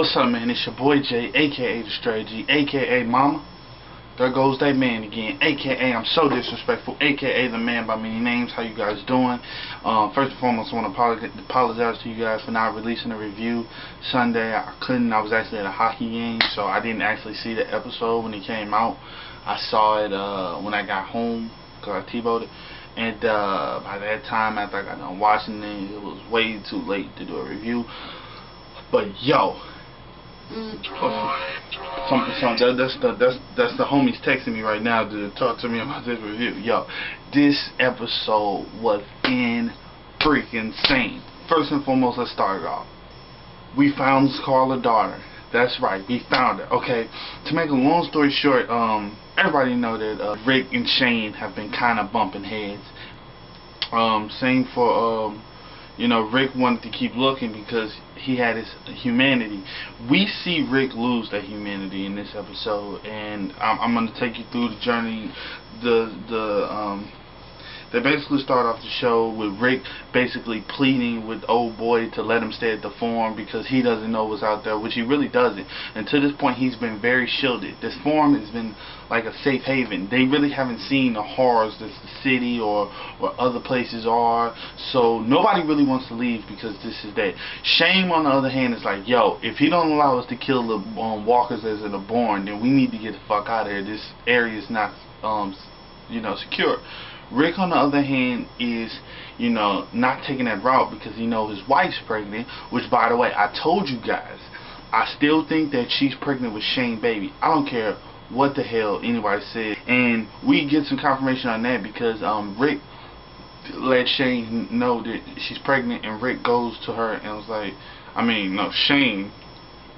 What's up, man? It's your boy Jay, aka the Stray G, aka Mama. There goes that man again, aka I'm so disrespectful, aka the man by many names. How you guys doing? First and foremost, I want to apologize to you guys for not releasing a review Sunday. I couldn't. I was actually at a hockey game, so I didn't actually see the episode when it came out. I saw it when I got home because I T-bowed it. And by that time, after I got done watching it, it was way too late to do a review. But yo, that's the homies texting me right now to talk to me about this review. Yo, this episode was freaking insane. First and foremost, let's start it off. We found Scarlet's daughter. That's right, we found her. Okay, to make a long story short, everybody know that Rick and Shane have been kind of bumping heads. Same for you know, Rick wanted to keep looking because he had his humanity. We see Rick lose that humanity in this episode, and I'm going to take you through the journey. They basically start off the show with Rick basically pleading with old boy to let him stay at the farm because he doesn't know what's out there, which he really doesn't. And to this point, he's been very shielded. This farm has been like a safe haven. They really haven't seen the horrors that the city or other places are. So nobody really wants to leave because this is that. Shane, on the other hand, is like, yo, if he don't allow us to kill the walkers as they're born, then we need to get the fuck out of here. This area is not, you know, secure. Rick, on the other hand, is, you know, not taking that route because he knows his wife's pregnant, which, by the way, I told you guys, I still think that she's pregnant with Shane's baby. I don't care what the hell anybody said. And we get some confirmation on that because Rick let Shane know that she's pregnant, and Rick goes to her and was like,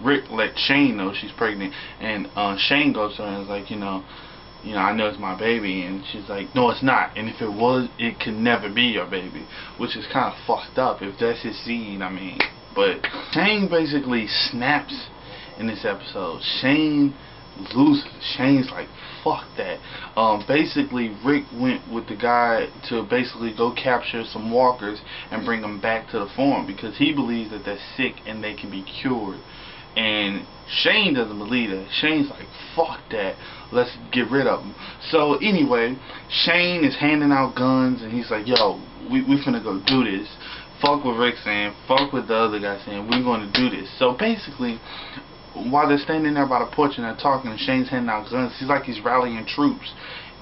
Rick let Shane know she's pregnant, and Shane goes to her and is like, you know, I know it's my baby, and she's like, no, it's not, and if it was, it could never be your baby, which is kind of fucked up if that's his seed. I mean, but Shane basically snaps in this episode. Shane loses. Shane's like, fuck that. Basically, Rick went with the guy to basically go capture some walkers and bring them back to the farm because he believes that they're sick and they can be cured. And Shane doesn't believe that. Shane's like, fuck that, let's get rid of them. So anyway, Shane is handing out guns, and he's like, yo, we finna go do this. Fuck what Rick's saying, fuck what the other guy's saying, we're gonna do this. So basically, while they're standing there by the porch and they're talking, and Shane's handing out guns, he's like he's rallying troops.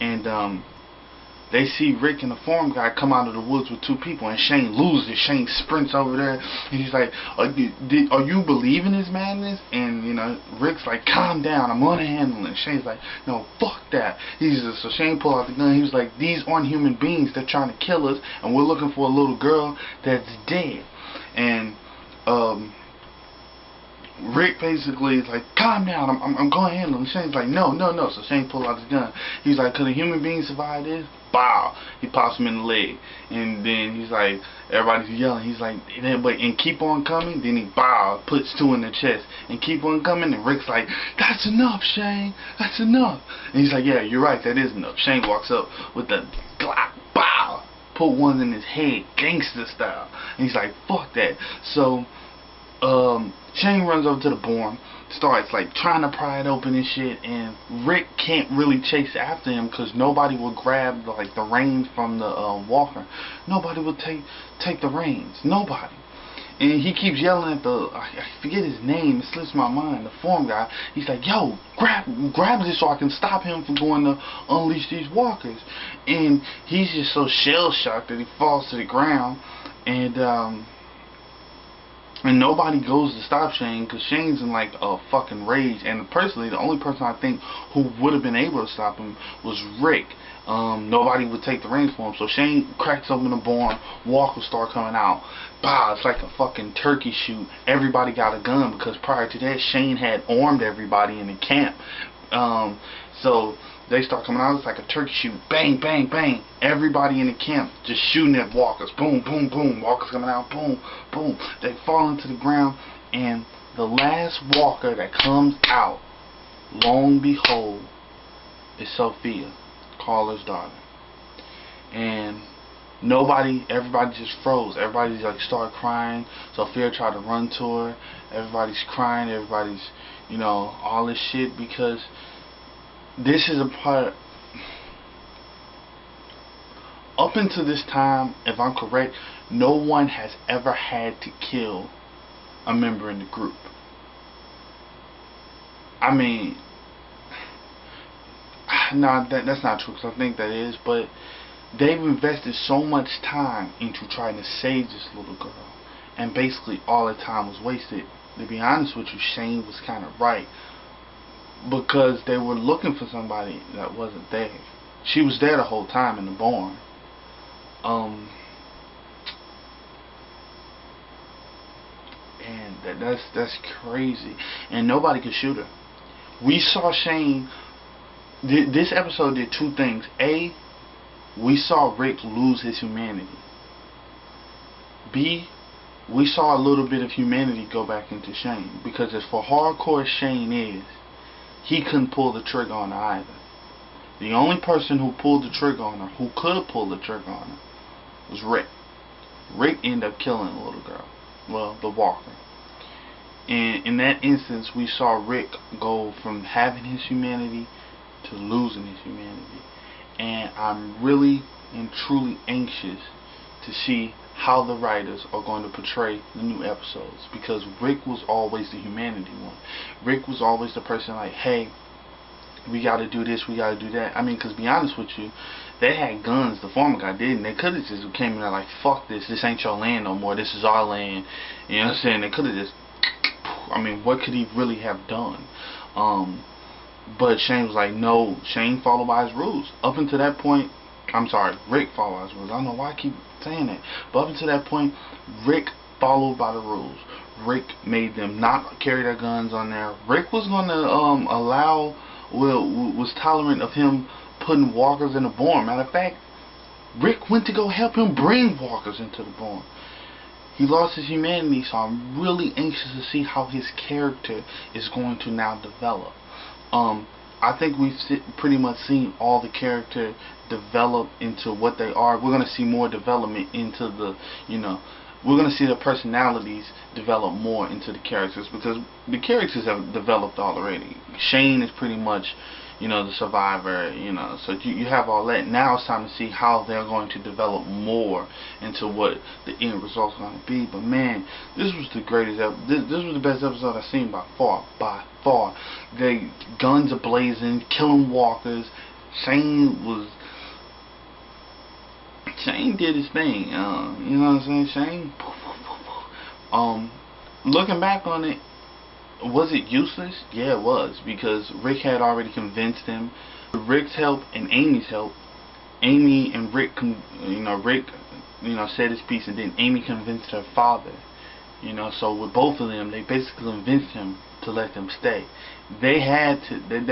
And they see Rick and the farm guy come out of the woods with two people, and Shane loses. Shane sprints over there, and he's like, are you believing this madness? And, you know, Rick's like, calm down, I'm gonna handle it. Shane's like, no, fuck that. So Shane pulled out the gun. He was like, these aren't human beings. They're trying to kill us, and we're looking for a little girl that's dead. And Rick basically is like, calm down, I'm going to handle him. Shane's like, no. So Shane pulled out his gun. He's like, could a human being survive this? Bow. He pops him in the leg. And then he's like, everybody's yelling. He's like, and keep on coming. Then he puts two in the chest. And keep on coming. And Rick's like, that's enough, Shane. That's enough. And he's like, yeah, you're right. That is enough. Shane walks up with the Glock. Bow. Put one in his head. Gangster style. And he's like, fuck that. So, Shane runs over to the barn, starts like trying to pry it open and shit, and Rick can't really chase after him because nobody will grab like the reins from the walker. Nobody will take the reins. Nobody. And he keeps yelling at I forget his name, it slips my mind, the farm guy. He's like, yo, grab this so I can stop him from going to unleash these walkers. And he's just so shell-shocked that he falls to the ground, and nobody goes to stop Shane because Shane's in like a fucking rage. And personally, the only person I think who would have been able to stop him was Rick. Nobody would take the reins for him. So Shane cracks open the barn. Walkers start coming out. Bah, it's like a fucking turkey shoot. Everybody got a gun because prior to that, Shane had armed everybody in the camp. So they start coming out. It's like a turkey shoot. Bang, bang, bang. Everybody in the camp just shooting at walkers. Boom, boom, boom. Walkers coming out. Boom, boom. They fall into the ground. And the last walker that comes out, lo and behold, is Sophia, Carla's daughter. And Everybody just froze. Everybody's like started crying. Sophia tried to run to her. Everybody's crying. Everybody's, all this shit, because this is a part. Up until this time, if I'm correct, no one has ever had to kill a member in the group. I mean, no, that's not true, because I think that is, but they've invested so much time into trying to save this little girl, and basically all the time was wasted. To be honest with you, Shane was kind of right, because they were looking for somebody that wasn't there. She was there the whole time in the barn. And that's crazy, and nobody could shoot her. We saw Shane. This episode did two things. A, we saw Rick lose his humanity. B, we saw a little bit of humanity go back into Shane, because as for hardcore Shane is, he couldn't pull the trigger on her either. The only person who pulled the trigger on her, who could pull the trigger on her, was Rick. Rick ended up killing the little girl. Well, the walker. And in that instance, we saw Rick go from having his humanity to losing his humanity. And I'm really and truly anxious to see how the writers are going to portray the new episodes, because Rick was always the humanity one. Rick was always the person like, hey, we gotta do this, we gotta do that. I mean, because be honest with you, they had guns, the former guy didn't. They could have just came in there like, fuck this ain't your land no more, this is our land. You know what I'm saying? They could have just, I mean, what could he really have done? But Shane was like, no, Shane followed by his rules. Up until that point, I'm sorry, Rick followed by his rules. I don't know why I keep saying that. But up until that point, Rick followed by the rules. Rick made them not carry their guns on there. Rick was going to was tolerant of him putting walkers in the barn. Matter of fact, Rick went to go help him bring walkers into the barn. He lost his humanity, so I'm really anxious to see how his character is going to now develop. I think we've pretty much seen all the character develop into what they are. We're going to see more development into the, we're going to see the personalities develop more into the characters, because the characters have developed already. Shane is pretty much, the survivor, so you have all that. Now it's time to see how they're going to develop more into what the end result's going to be. But man, this was the greatest this was the best episode I've seen by far. The guns are blazing, killing walkers. Shane did his thing, you know what I'm saying? Shane, looking back on it, was it useless? Yeah, it was, because Rick had already convinced him. With Rick's help and Amy's help, Amy and Rick, Rick, said his piece, and then Amy convinced her father. So with both of them, they basically convinced him to let them stay. They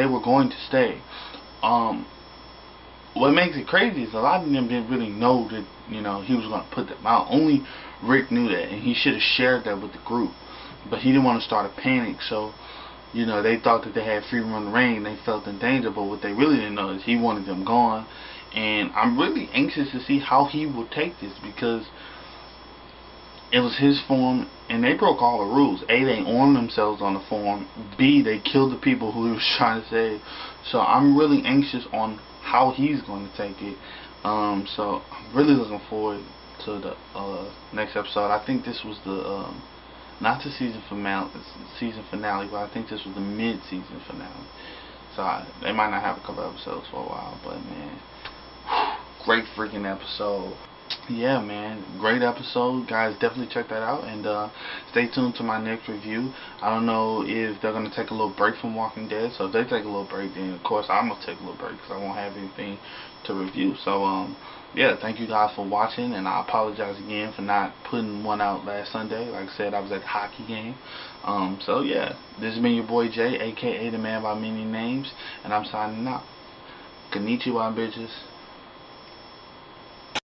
were going to stay. What makes it crazy is a lot of them didn't really know that, he was going to put them out. Only Rick knew that, and he should have shared that with the group. But he didn't want to start a panic, so, they thought that they had free run reign. They felt in danger, but what they really didn't know is he wanted them gone. And I'm really anxious to see how he will take this, because it was his form, and they broke all the rules. A, they armed themselves on the form. B, they killed the people who he was trying to save. So I'm really anxious on how he's going to take it. So I'm really looking forward to the next episode. I think this was the not the season finale, but I think this was the mid-season finale. So they might not have a couple episodes for a while, but man, great freaking episode. Yeah, man, great episode, guys. Definitely check that out, and stay tuned to my next review. I don't know if they're gonna take a little break from Walking Dead, so if they take a little break, then of course I'm gonna take a little break, because I won't have anything to review. So yeah, thank you guys for watching, and I apologize again for not putting one out last Sunday. Like I said, I was at the hockey game. So yeah, this has been your boy Jay, aka the man by many names, and I'm signing out. Konnichiwa, bitches.